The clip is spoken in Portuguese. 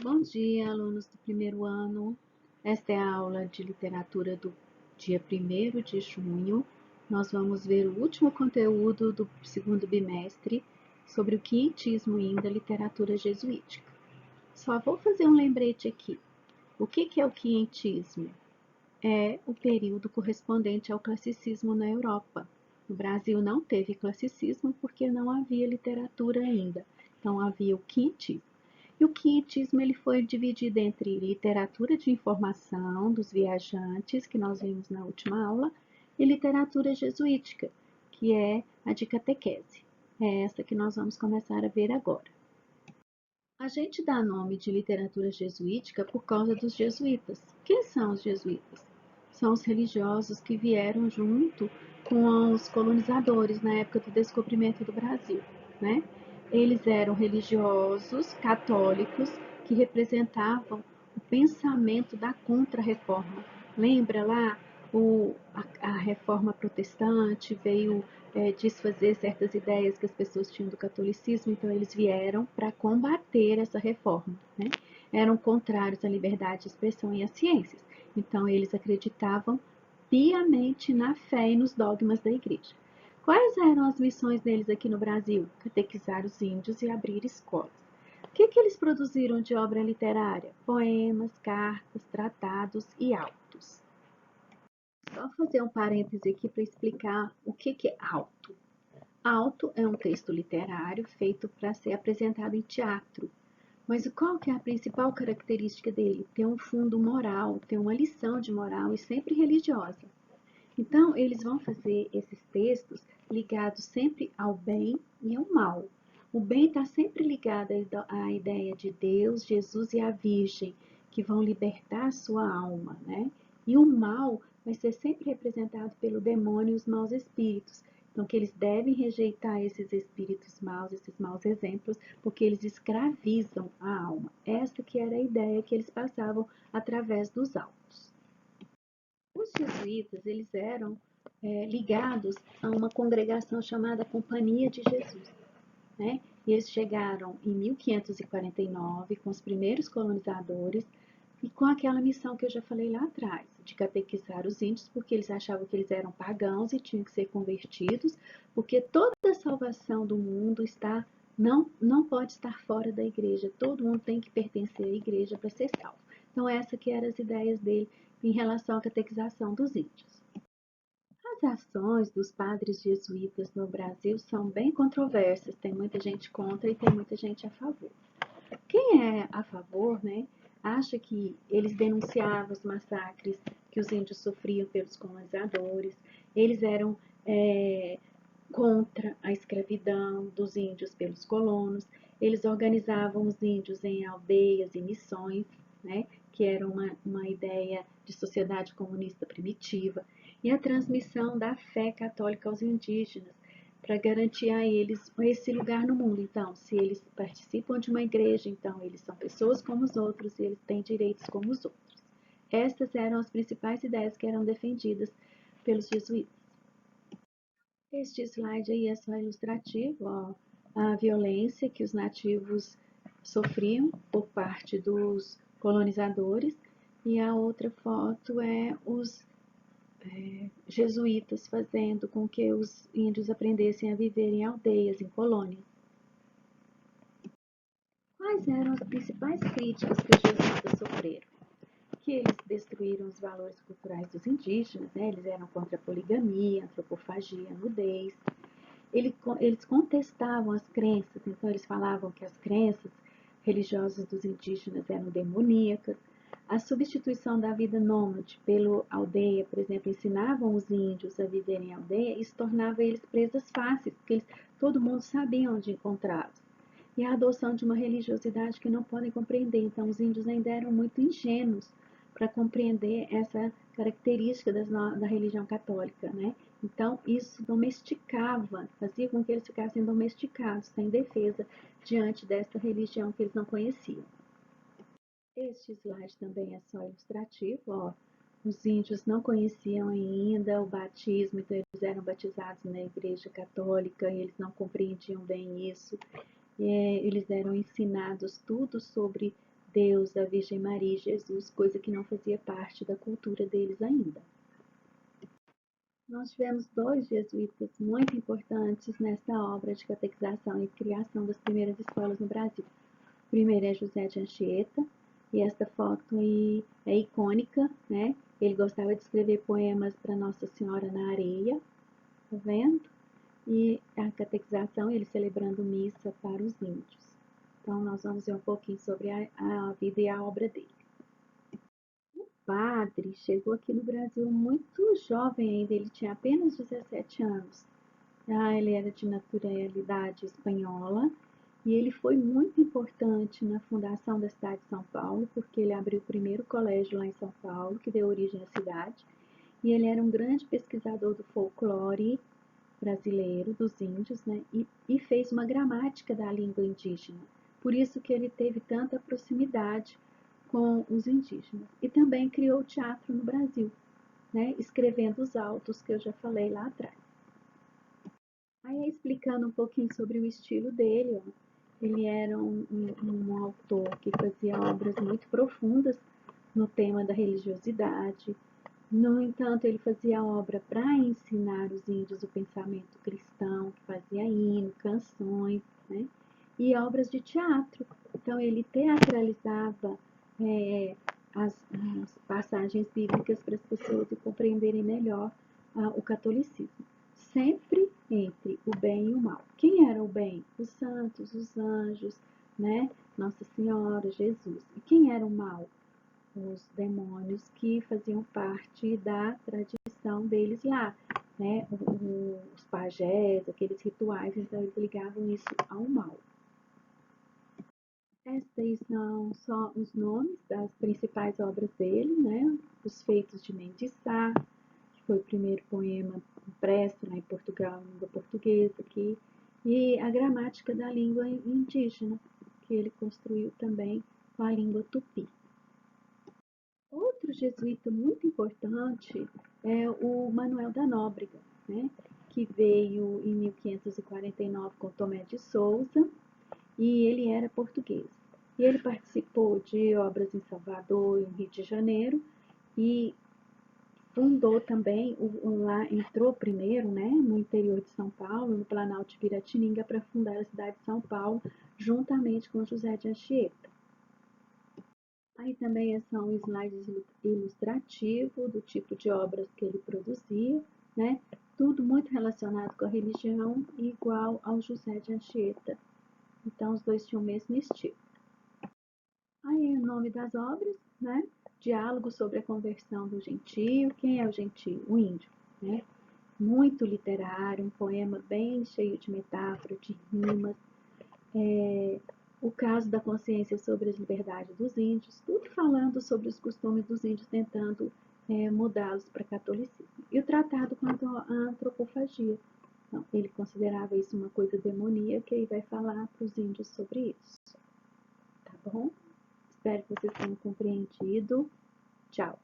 Bom dia, alunos do primeiro ano. Esta é a aula de literatura do dia 1º de junho. Nós vamos ver o último conteúdo do segundo bimestre sobre o quinhentismo ainda, literatura jesuítica. Só vou fazer um lembrete aqui. O que é o quinhentismo? É o período correspondente ao classicismo na Europa. No Brasil não teve classicismo porque não havia literatura ainda. Então havia o quinhentismo. E o quinhentismo ele foi dividido entre literatura de informação dos viajantes, que nós vimos na última aula, e literatura jesuítica, que é a de catequese. É essa que nós vamos começar a ver agora. A gente dá nome de literatura jesuítica por causa dos jesuítas. Quem são os jesuítas? São os religiosos que vieram junto com os colonizadores na época do descobrimento do Brasil, né? Eles eram religiosos católicos que representavam o pensamento da contra-reforma. Lembra lá a reforma protestante veio desfazer certas ideias que as pessoas tinham do catolicismo, então eles vieram para combater essa reforma, né? Eram contrários à liberdade de expressão e às ciências, então eles acreditavam piamente na fé e nos dogmas da igreja. Quais eram as missões deles aqui no Brasil? Catequizar os índios e abrir escolas. O que eles produziram de obra literária? Poemas, cartas, tratados e autos. Só fazer um parêntese aqui para explicar o que é auto. Auto é um texto literário feito para ser apresentado em teatro. Mas qual que é a principal característica dele? Ter um fundo moral, ter uma lição de moral e sempre religiosa. Então, eles vão fazer esses textos ligados sempre ao bem e ao mal. O bem está sempre ligado à ideia de Deus, Jesus e a Virgem, que vão libertar a sua alma, né? E o mal vai ser sempre representado pelo demônio e os maus espíritos. Então, que eles devem rejeitar esses espíritos maus, esses maus exemplos, porque eles escravizam a alma. Essa que era a ideia que eles passavam através dos autos. Os jesuítas, eles eram ligados a uma congregação chamada Companhia de Jesus, né? E eles chegaram em 1549 com os primeiros colonizadores e com aquela missão que eu já falei lá atrás, de catequizar os índios, porque eles achavam que eles eram pagãos e tinham que ser convertidos, porque toda a salvação do mundo não pode estar fora da igreja, todo mundo tem que pertencer à igreja para ser salvo. Então, essa que eram as ideias dele em relação à catequização dos índios. As ações dos padres jesuítas no Brasil são bem controversas, tem muita gente contra e tem muita gente a favor. Quem é a favor, né, acha que eles denunciavam os massacres que os índios sofriam pelos colonizadores, eles eram contra a escravidão dos índios pelos colonos, eles organizavam os índios em aldeias e missões, né, que era uma ideia de sociedade comunista primitiva, e a transmissão da fé católica aos indígenas, para garantir a eles esse lugar no mundo. Então, se eles participam de uma igreja, então eles são pessoas como os outros e eles têm direitos como os outros. Estas eram as principais ideias que eram defendidas pelos jesuítas. Este slide aí é só ilustrativo, ó, a violência que os nativos sofriam por parte dos colonizadores, e a outra foto é os jesuítas fazendo com que os índios aprendessem a viver em aldeias, em colônias. Quais eram as principais críticas que os jesuítas sofreram? Que eles destruíram os valores culturais dos indígenas, né? Eles eram contra a poligamia, antropofagia, nudez. Eles contestavam as crenças, então eles falavam que as crenças religiosas dos indígenas eram demoníacas. A substituição da vida nômade pela aldeia, por exemplo, ensinavam os índios a viverem em aldeia, isso tornava eles presas fáceis, porque todo mundo sabia onde encontrá-los. E a adoção de uma religiosidade que não podem compreender. Então, os índios ainda eram muito ingênuos para compreender essa característica da religião católica, né? Então, isso domesticava, fazia com que eles ficassem domesticados, sem defesa, diante dessa religião que eles não conheciam. Este slide também é só ilustrativo, ó. Os índios não conheciam ainda o batismo, então eles eram batizados na igreja católica e eles não compreendiam bem isso. Eles eram ensinados tudo sobre Deus, a Virgem Maria e Jesus, coisa que não fazia parte da cultura deles ainda. Nós tivemos dois jesuítas muito importantes nessa obra de catequização e criação das primeiras escolas no Brasil. O primeiro é José de Anchieta, e esta foto aí é icônica, né? Ele gostava de escrever poemas para Nossa Senhora na areia, tá vendo? E a catequização, ele celebrando missa para os índios. Então, nós vamos ver um pouquinho sobre a vida e a obra dele. O padre chegou aqui no Brasil muito jovem ainda, ele tinha apenas 17 anos. Ele era de naturalidade espanhola e ele foi muito importante na fundação da cidade de São Paulo, porque ele abriu o primeiro colégio lá em São Paulo, que deu origem à cidade. E ele era um grande pesquisador do folclore brasileiro, dos índios, né? E fez uma gramática da língua indígena. Por isso que ele teve tanta proximidade com os indígenas. E também criou teatro no Brasil, né? Escrevendo os autos que eu já falei lá atrás. Aí, explicando um pouquinho sobre o estilo dele, ó. Ele era um autor que fazia obras muito profundas no tema da religiosidade. No entanto, ele fazia obra para ensinar os índios o pensamento cristão, que fazia hino, canções, né? E obras de teatro. Então, ele teatralizava as passagens bíblicas para as pessoas compreenderem melhor o catolicismo. Sempre entre o bem e o mal. Quem era o bem? Os santos, os anjos, né? Nossa Senhora, Jesus. E quem era o mal? Os demônios que faziam parte da tradição deles lá, né? Os pajés, aqueles rituais, então eles ligavam isso ao mal. Estes são só os nomes das principais obras dele, né? Os Feitos de Mendes Sá, que foi o primeiro poema impresso lá em Portugal, em língua portuguesa aqui, e a gramática da língua indígena, que ele construiu também com a língua tupi. Outro jesuíta muito importante é o Manuel da Nóbrega, né? Que veio em 1549 com Tomé de Souza, e ele era português. E ele participou de obras em Salvador, em Rio de Janeiro, e fundou também, lá entrou primeiro, né, no interior de São Paulo, no Planalto de Piratininga, para fundar a cidade de São Paulo, juntamente com José de Anchieta. Aí também são slides ilustrativos do tipo de obras que ele produzia, né? Tudo muito relacionado com a religião, igual ao José de Anchieta. Então, os dois tinham o mesmo estilo. Aí, o nome das obras, né? Diálogo sobre a conversão do gentio. Quem é o gentio? O índio, né? Muito literário, um poema bem cheio de metáforas, de rimas. O caso da consciência sobre as liberdades dos índios, tudo falando sobre os costumes dos índios, tentando mudá-los para catolicismo. E o tratado quanto à antropofagia. Então, ele considerava isso uma coisa demoníaca e vai falar para os índios sobre isso. Tá bom? Espero que vocês tenham compreendido. Tchau!